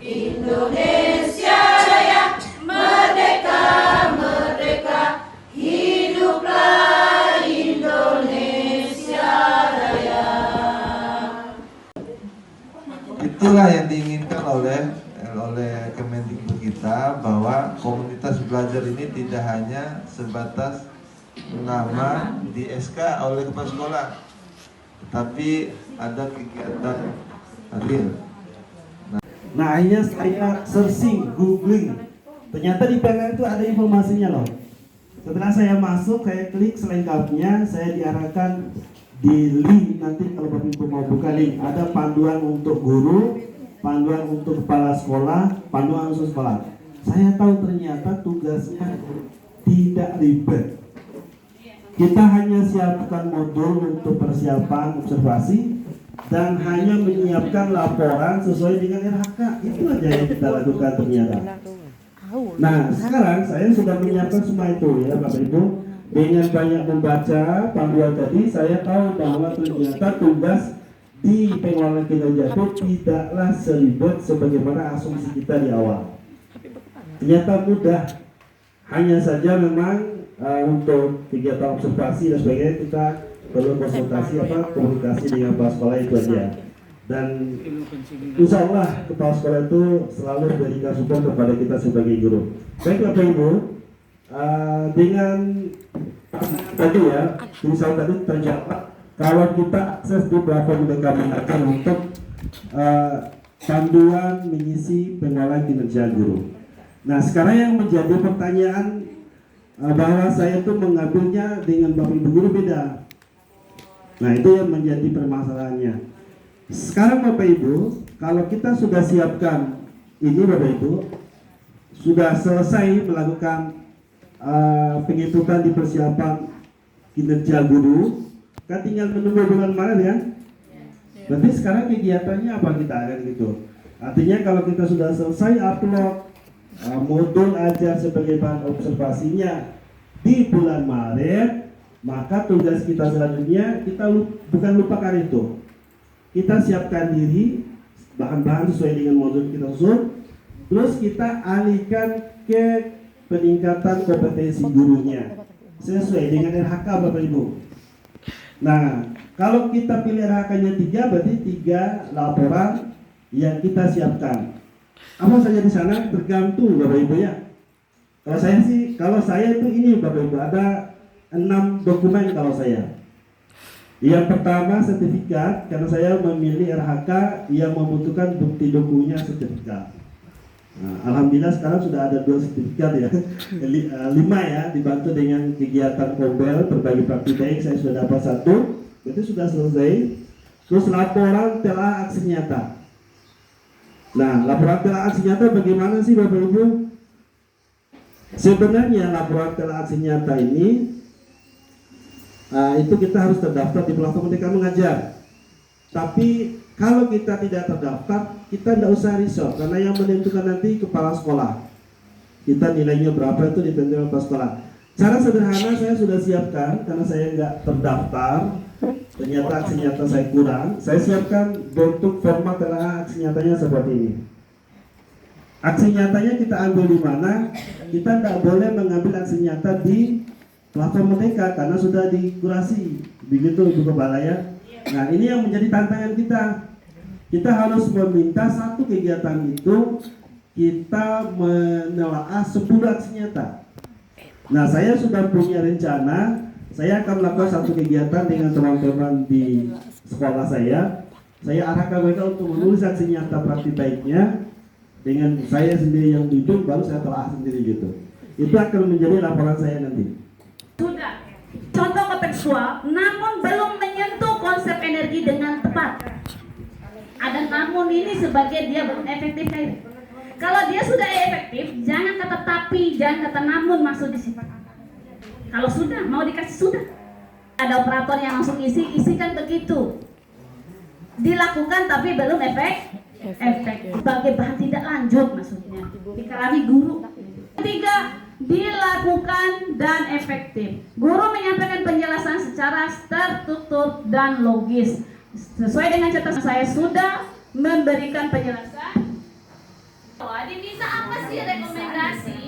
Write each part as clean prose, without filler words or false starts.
Indonesia Raya, merdeka, merdeka, hiduplah Indonesia Raya. Itulah yang diinginkan oleh Kemendikbud kita, bahwa komunitas belajar ini tidak hanya sebatas nama di SK oleh kepala sekolah, tetapi ada kegiatan real. Nah, akhirnya saya searching, googling, ternyata di PLN itu ada informasinya loh. Setelah saya masuk, saya klik selengkapnya, saya diarahkan di link. Nanti kalau Bapak Ibu mau buka link, ada panduan untuk guru, panduan untuk kepala sekolah, panduan untuk sekolah. Saya tahu ternyata tugasnya tidak ribet. Kita hanya siapkan modul untuk persiapan observasi dan hanya menyiapkan laporan sesuai dengan RHK. Itu aja yang kita lakukan ternyata. Nah, sekarang saya sudah menyiapkan semua itu ya Bapak Ibu. Dengan banyak membaca panduan tadi, saya tahu bahwa ternyata tugas di pengelolaan kinerja itu tidaklah seribet sebagaimana asumsi kita di awal. Ternyata mudah. Hanya saja memang untuk kegiatan observasi dan sebagainya kita perlu konsultasi komunikasi dengan kepala sekolah, itu aja. Dan insya Allah kepala sekolah itu selalu memberikan support kepada kita sebagai guru. Baik Bapak Ibu, dengan tadi ya, misal tadi terjawab kalau kita akses di platform mereka menggunakan untuk panduan mengisi pengelolaan kinerja guru. Nah, sekarang yang menjadi pertanyaan bahwa saya itu mengambilnya dengan Bapak Ibu guru beda. Nah, itu yang menjadi permasalahannya. Sekarang Bapak Ibu, kalau kita sudah siapkan ini Bapak Ibu, sudah selesai melakukan penghitungan di persiapan kinerja guru, kan tinggal menunggu bulan Maret ya. Berarti sekarang kegiatannya apa kita akan gitu. Artinya kalau kita sudah selesai upload modul ajar sebagai bahan observasinya di bulan Maret, maka tugas kita selanjutnya kita bukan lupakan itu. Kita siapkan diri bahan-bahan sesuai dengan modul kita susun, terus kita alihkan ke peningkatan kompetensi gurunya sesuai dengan RHK Bapak Ibu. Nah, kalau kita pilih RHK-nya 3, berarti 3 laporan yang kita siapkan. Apa saja di sana tergantung Bapak Ibu ya. Kalau saya itu ini Bapak Ibu, ada 6 dokumen kalau saya. Yang pertama sertifikat, karena saya memilih RHK yang membutuhkan bukti dokumennya sertifikat. Nah, alhamdulillah sekarang sudah ada 2 sertifikat ya, 5 ya, dibantu dengan kegiatan Kombel berbagi praktik baik, saya sudah dapat 1, berarti sudah selesai. Terus laporan telah aksi nyata. Nah, laporan telah aksi nyata bagaimana sih Bapak Ibu? Sebenarnya laporan telah aksi nyata ini itu kita harus terdaftar di platform Merdeka Mengajar. Tapi kalau kita tidak terdaftar, kita tidak usah risau, karena yang menentukan nanti kepala sekolah. Kita nilainya berapa itu ditentukan kepala sekolah. Cara sederhana saya sudah siapkan, karena saya nggak terdaftar, ternyata aksi nyata saya kurang. Saya siapkan bentuk format telah aksi nyatanya seperti ini. Aksi nyatanya kita ambil di mana? Kita tidak boleh mengambil aksi nyata di platform Merdeka karena sudah dikurasi, begitu Ibu Kepala ya. Nah, ini yang menjadi tantangan kita. Kita harus meminta satu kegiatan itu kita menelaah 10 aksi nyata. Nah, saya sudah punya rencana saya akan melakukan satu kegiatan dengan teman-teman di sekolah saya. Saya arahkan mereka untuk menulis aksi nyata praktik baiknya dengan saya sendiri yang bimbing, baru saya telah sendiri gitu. Itu akan menjadi laporan saya nanti. Sudah contoh kontekstual, namun belum menyentuh konsep energi dengan tepat. Ada namun ini sebagai dia belum efektif. Kalau dia sudah efektif, jangan kata tapi, jangan kata namun masuk di situ. Kalau sudah mau dikasih sudah. Ada operator yang langsung isikan begitu. Dilakukan tapi belum efek sebagai bahan tidak lanjut maksudnya dikalami guru. Ketiga, dilakukan dan efektif. Guru menyampaikan penjelasan secara terstruktur dan logis. Sesuai dengan catatan saya sudah memberikan penjelasan. Diminta apa sih rekomendasi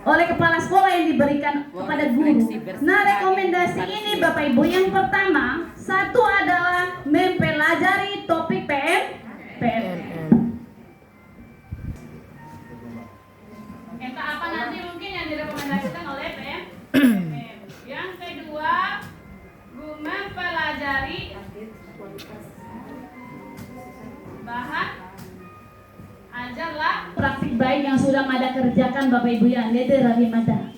oleh kepala sekolah yang diberikan kepada guru. Nah, rekomendasi ini Bapak Ibu, yang pertama, satu adalah mempelajari topik PMM. Entah apa nanti mungkin yang direkomendasikan oleh PMM. Yang kedua, mempelajari bahan ajarlah praktik baik yang sudah Mada kerjakan Bapak Ibu ya, Lede Rabi Mada.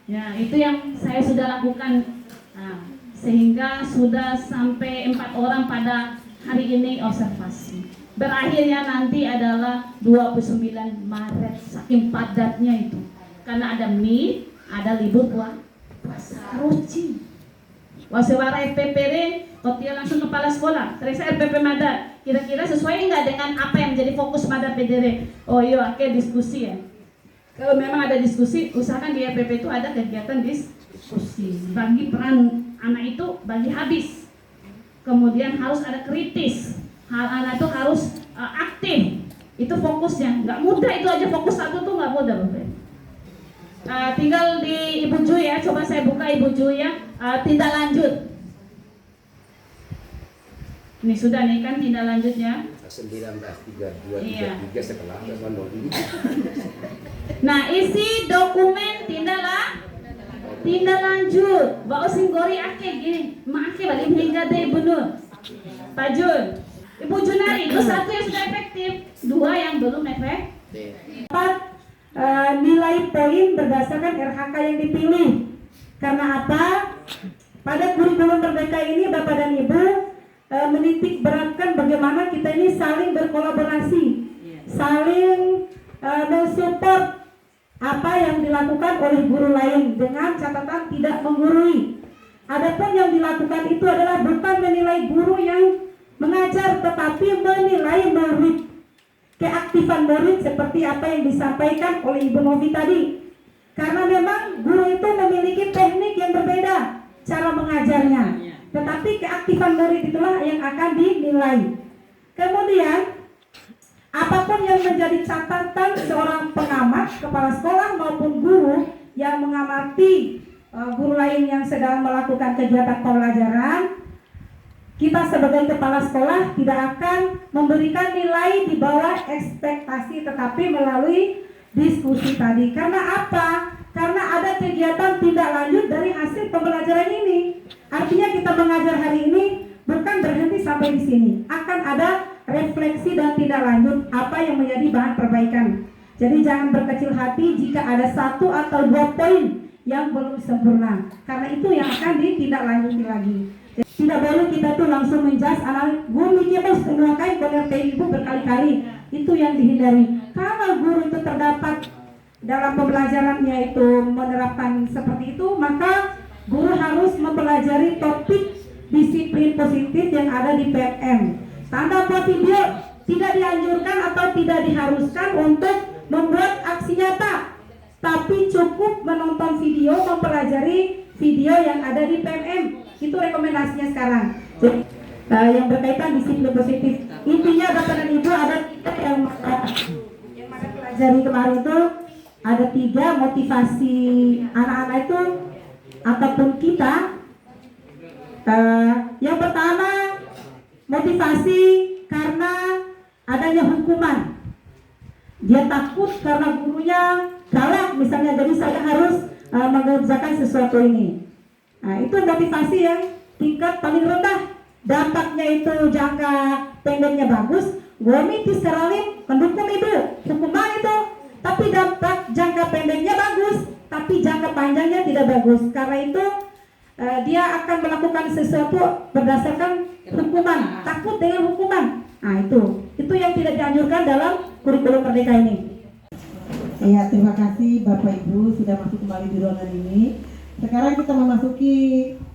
Ya, itu yang saya sudah lakukan. Nah, sehingga sudah sampai 4 orang pada hari ini observasi. Berakhirnya nanti adalah 29 Maret, saking padatnya itu. Karena ada mie, ada libur puasa. Ruci. Wasewara FPPD, dia langsung kepala sekolah. Teresa RPP Mada. Kira-kira sesuai nggak dengan apa yang menjadi fokus Mada PDR? Oh iya, oke, diskusi ya. Kalau memang ada diskusi, usahakan di RPP itu ada kegiatan diskusi. Bagi peran anak itu bagi habis. Kemudian harus ada kritis. Anak itu harus aktif. Itu fokusnya. Nggak mudah itu aja fokus satu tuh nggak mudah, Bapak. Tinggal di Ibu Ju ya. Coba saya buka Ibu Ju ya. Tindak lanjut. Ini sudah nih kan tindak lanjutnya 19.32.33 setelah ini. Nah, isi dokumen tindak lanjut. Mbak Osinggori ake gini, ake balik hingga deh Ibu Nur. Pak Jun, Ibu Junari, itu satu yang sudah efektif, 2 yang belum efektif. Nilai poin berdasarkan RHK yang dipilih. Karena apa? Pada kurikulum Merdeka ini Bapak dan Ibu menitik beratkan bagaimana kita ini saling berkolaborasi, saling mensupport apa yang dilakukan oleh guru lain dengan catatan tidak menggurui. Adapun yang dilakukan itu adalah bukan menilai guru yang mengajar, tetapi menilai murid, keaktifan murid seperti apa yang disampaikan oleh Ibu Novi tadi. Karena memang guru itu memiliki teknik yang berbeda cara mengajarnya, tetapi keaktifan murid itulah yang akan dinilai. Kemudian apapun yang menjadi catatan seorang pengamat, kepala sekolah maupun guru yang mengamati guru lain yang sedang melakukan kegiatan pembelajaran, kita sebagai kepala sekolah tidak akan memberikan nilai di bawah ekspektasi, tetapi melalui diskusi tadi. Karena apa? Karena ada kegiatan tindak lanjut dari hasil pembelajaran ini. Artinya kita mengajar hari ini bukan berhenti sampai di sini. Akan ada refleksi dan tindak lanjut apa yang menjadi bahan perbaikan. Jadi jangan berkecil hati jika ada 1 atau 2 poin yang belum sempurna. Karena itu yang akan ditindaklanjuti lagi. Tidak boleh kita tuh langsung menjudge anak guru mikir bos menguakai pengertian ibu berkali-kali. Itu yang dihindari. Kalau guru itu terdapat dalam pembelajarannya itu menerapkan seperti itu, maka guru harus mempelajari topik disiplin positif yang ada di PMM. Tanda buat video tidak dianjurkan atau tidak diharuskan untuk membuat aksi nyata, tapi cukup menonton video, mempelajari video yang ada di PMM. Itu rekomendasinya sekarang. Jadi, yang berkaitan disiplin positif. Intinya Bapak dan Ibu ada 3 yang mana pelajari kemarin itu, ada 3 motivasi anak-anak itu ataupun kita. Yang pertama, motivasi karena adanya hukuman. Dia takut karena gurunya galak misalnya, jadi saya harus mengerjakan sesuatu ini. Nah, itu motivasi yang tingkat paling rendah. Dampaknya itu jangka pendeknya bagus, Gomiti Seralim mendukung ibu, hukuman itu. Tapi dampak jangka pendeknya bagus, tapi jangka panjangnya tidak bagus. Karena itu dia akan melakukan sesuatu berdasarkan hukuman, takut dengan hukuman. Nah, itu yang tidak dianjurkan dalam kurikulum Merdeka ini. Ya, terima kasih Bapak Ibu sudah masuk kembali di ruangan ini. Sekarang kita memasuki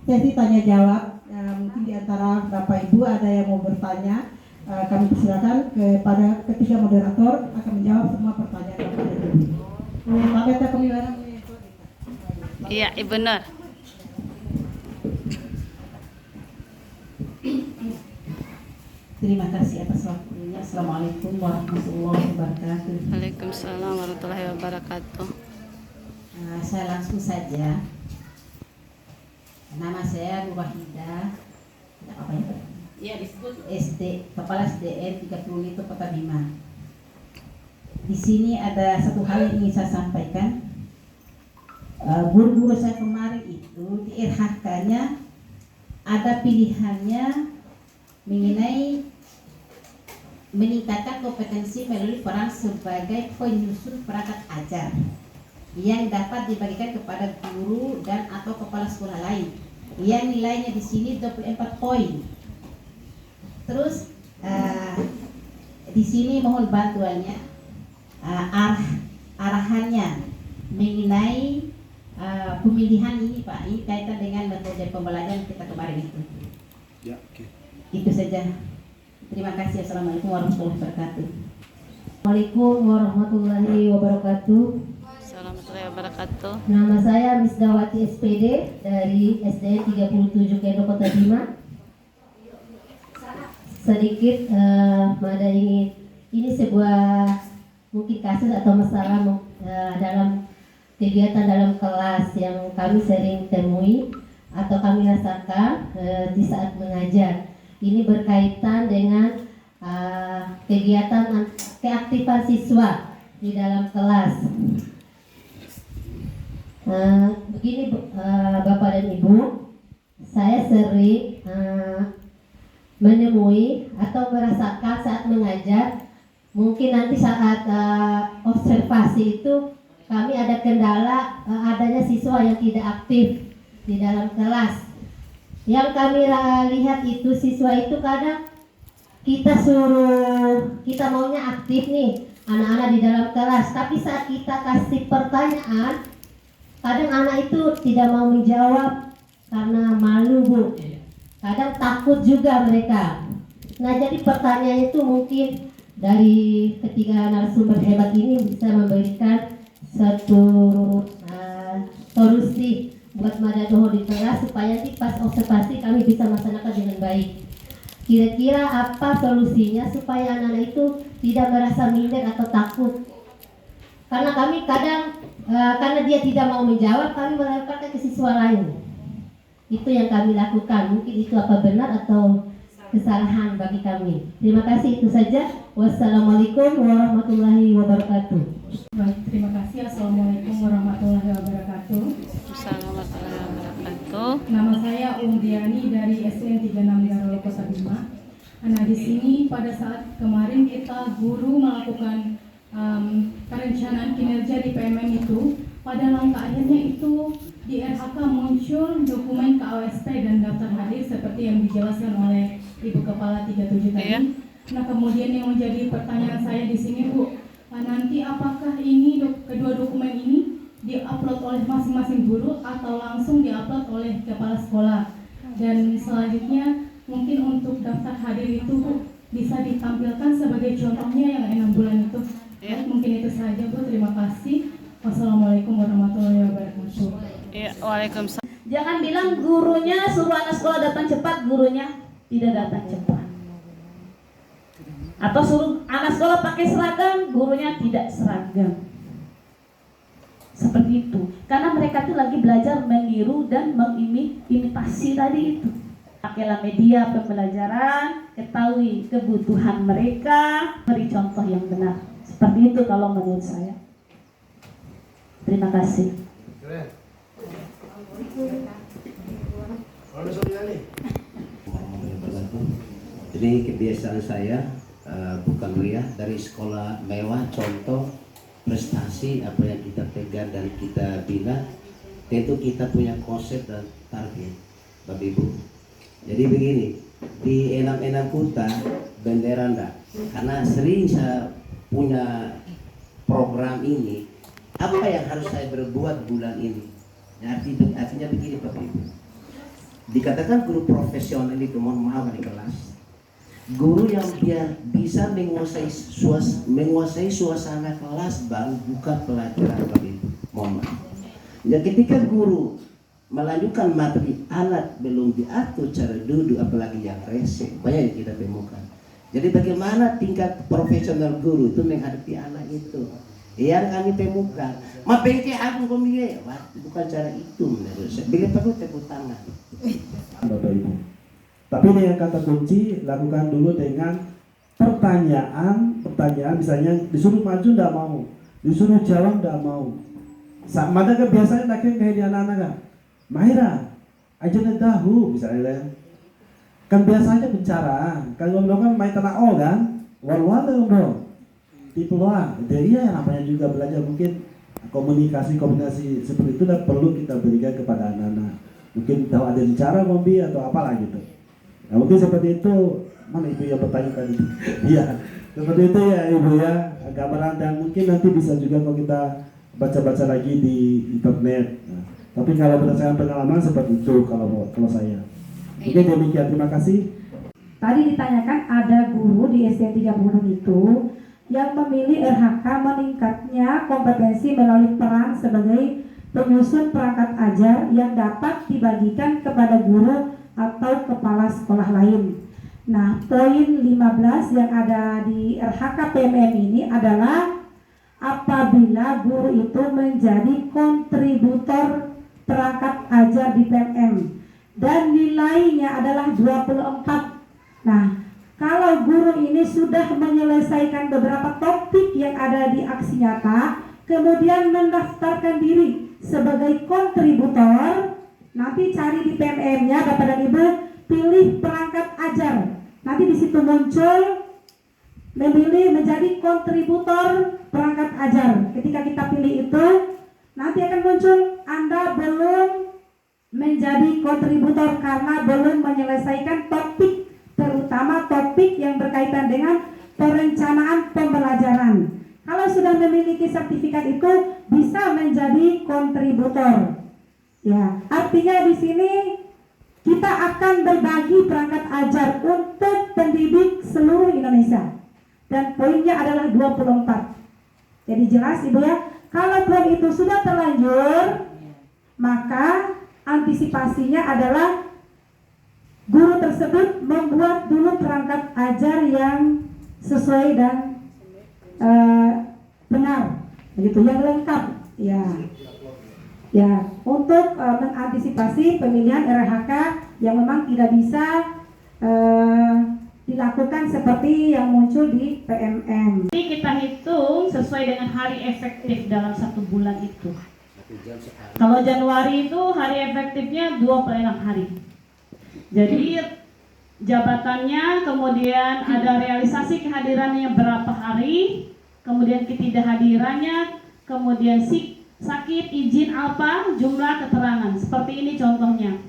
sesi tanya jawab. Mungkin di antara Bapak Ibu ada yang mau bertanya. Kami persilakan kepada ketiga moderator akan menjawab semua pertanyaan Bapak Ibu. Tabeta Pemilihan. Iya, benar. Terima kasih atas waktunya. Assalamualaikum warahmatullahi wabarakatuh. Waalaikumsalam warahmatullahi wabarakatuh. Saya langsung saja. Nama saya Nur Wahidah. Tidak apa ya? Iya, disebut Kepala SDN 30 itu Kota Bima. Di sini ada satu hal yang ingin saya sampaikan. Guru-guru saya kemarin itu di RHK-nya ada pilihannya mengenai meningkatkan kompetensi melalui peran sebagai penyusun perangkat ajar yang dapat dibagikan kepada guru dan atau kepala sekolah lain yang nilainya di sini 24 poin. Terus di sini mohon bantuannya arahannya mengenai pemilihan ini Pak, ini kaitan dengan metode pembelajaran kita kemarin itu. Ya, oke. Itu saja. Terima kasih. Assalamualaikum warahmatullahi wabarakatuh. Assalamualaikum warahmatullahi wabarakatuh. Assalamualaikum warahmatullahi wabarakatuh. Nama saya Misdawati SPD dari SDN 37 Kendo Kota Bima. Sedikit pada ini sebuah mungkin kasus atau masalah dalam kegiatan dalam kelas yang kami sering temui atau kami rasakan di saat mengajar. Ini berkaitan dengan kegiatan keaktifan siswa di dalam kelas. Begini Bapak dan Ibu, saya sering menemui atau merasakan saat mengajar, mungkin nanti saat observasi itu kami ada kendala adanya siswa yang tidak aktif di dalam kelas. Yang kami lihat itu siswa itu kadang kita maunya aktif nih anak-anak di dalam kelas, tapi saat kita kasih pertanyaan kadang anak itu tidak mau menjawab karena malu Bu, kadang takut juga mereka. Nah, jadi pertanyaan itu mungkin dari ketiga narasumber hebat ini bisa memberikan satu solusi buat Madadoho di kelas supaya nanti pas observasi kami bisa melaksanakan dengan baik. Kira-kira apa solusinya supaya anak-anak itu tidak merasa minder atau takut? Karena kami kadang karena dia tidak mau menjawab, kami melemparkan ke siswa lain. Itu yang kami lakukan. Mungkin itu apa benar atau kesalahan bagi kami. Terima kasih, itu saja. Wassalamualaikum warahmatullahi wabarakatuh. Baik, terima kasih. Assalamualaikum warahmatullahi wabarakatuh. Assalamualaikum warahmatullahi wabarakatuh. Nama saya Umdiani dari SDN 36 Garolo Kota Bima. Nah, di sini pada saat kemarin kita guru melakukan perencanaan kinerja di PMM itu, pada langkah akhirnya itu di RHK muncul dokumen KOSP dan daftar hadir seperti yang dijelaskan oleh Ibu Kepala 37 tadi. Iya. Nah, kemudian yang menjadi pertanyaan saya di sini Bu, nanti apakah ini kedua dokumen ini diupload oleh masing-masing guru atau langsung diupload oleh kepala sekolah? Dan selanjutnya mungkin untuk daftar hadir itu Bu, bisa ditampilkan sebagai contohnya yang 6 bulan itu. Ya. Mungkin itu saja Bu, terima kasih. Wassalamualaikum warahmatullahi wabarakatuh. Iya, waalaikumsalam. Jangan bilang gurunya suruh anak sekolah datang cepat, gurunya tidak datang cepat. Atau suruh anak sekolah pakai seragam, gurunya tidak seragam. Seperti itu. Karena mereka tuh lagi belajar meniru dan mengimitasi tadi itu. Pakailah media pembelajaran, ketahui kebutuhan mereka, beri contoh yang benar. Seperti itu kalau menurut saya. Terima kasih. Jadi kebiasaan saya bukan meriah dari sekolah mewah, contoh prestasi apa yang kita pegang dan kita bina, tentu kita punya konsep dan target, Bapak Ibu. Jadi begini, di enam-enam kota bendera enggak, karena sering saya punya program ini, apa yang harus saya berbuat bulan ini? Artinya begini Bapak Ibu, dikatakan guru profesional itu, mohon maaf di kelas, guru yang dia bisa menguasai suasana kelas baru buka pelajaran Bapak Ibu, mohon maaf. Ya, ketika guru melanjutkan materi, alat belum diatur cara duduk, apalagi yang rese, banyak yang kita temukan. Jadi bagaimana tingkat profesional guru itu menghadapi anak itu? Yang kami temukan, mapengke aku komile, bukan cara itu menurut saya. Bila perlu tepuk tangan. Bapak Ibu. Tapi dengan kata kunci, lakukan dulu dengan pertanyaan misalnya disuruh maju tidak mau, disuruh jawab tidak mau. Sama ada biasanya nak kayak di anak-anak kan, Mahira, aja tahu misalnya. Kan biasanya bicara, kan ngomong kan main tanah o kan, war-war ngomong. Tipe doang, jadi ya namanya juga belajar mungkin komunikasi seperti itu dan perlu kita berikan kepada anak-anak. Mungkin tahu ada bicara ngombi atau apalah gitu. Nah, mungkin seperti itu. Mana ibu yang bertanya tadi? Iya, seperti itu ya ibu ya, gambaran, dan mungkin nanti bisa juga kalau kita baca-baca lagi di internet. Nah, tapi kalau berdasarkan pengalaman seperti itu kalau saya. Oke, demikian, terima kasih. Tadi ditanyakan ada guru di SD 36 itu yang memilih RHK meningkatnya kompetensi melalui peran sebagai penyusun perangkat ajar yang dapat dibagikan kepada guru atau kepala sekolah lain. Nah, poin 15 yang ada di RHK PMM ini adalah apabila guru itu menjadi kontributor perangkat ajar di PMM dan nilainya adalah 24. Nah, kalau guru ini sudah menyelesaikan beberapa topik yang ada di aksi nyata, kemudian mendaftarkan diri sebagai kontributor, nanti cari di PMM-nya Bapak dan Ibu, pilih perangkat ajar. Nanti di situ muncul memilih menjadi kontributor perangkat ajar. Ketika kita pilih itu, nanti akan muncul Anda belum menjadi kontributor karena belum menyelesaikan topik, terutama topik yang berkaitan dengan perencanaan pembelajaran. Kalau sudah memiliki sertifikat itu bisa menjadi kontributor. Ya, artinya di sini kita akan berbagi perangkat ajar untuk pendidik seluruh Indonesia. Dan poinnya adalah 24. Jadi jelas Ibu ya, kalau poin itu sudah terlanjur, maka antisipasinya adalah guru tersebut membuat dulu perangkat ajar yang sesuai dan benar, begitu, yang lengkap, ya, untuk mengantisipasi pemilihan RHK yang memang tidak bisa dilakukan seperti yang muncul di PMM. Jadi kita hitung sesuai dengan hari efektif dalam 1 bulan itu. Kalau Januari itu hari efektifnya 26 hari. Jadi jabatannya, kemudian ada realisasi kehadirannya berapa hari, kemudian ketidakhadirannya, kemudian sakit, izin apa, jumlah keterangan. Seperti ini contohnya.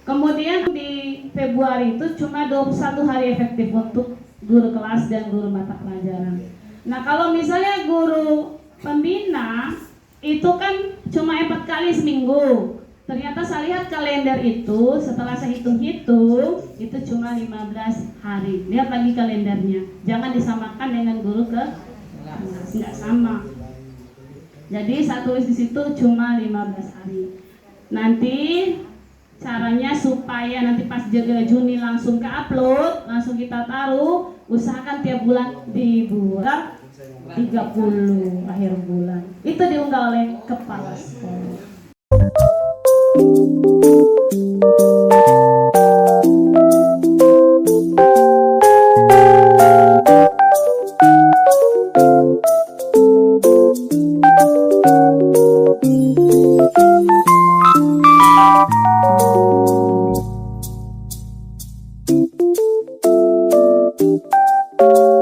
Kemudian di Februari itu cuma 21 hari efektif untuk guru kelas dan guru mata pelajaran. Nah, kalau misalnya guru pembina itu kan cuma 4 kali seminggu. Ternyata saya lihat kalender itu, setelah saya hitung-hitung, itu cuma 15 hari. Lihat lagi kalendernya. Jangan disamakan dengan guru ke kelas, nggak sama. Jadi saya tulis di situ cuma 15 hari. Nanti caranya supaya nanti pas Juni langsung ke upload, langsung kita taruh, usahakan tiap bulan dibuat 30 akhir bulan. Itu diunggah oleh kepala sekolah. kasih.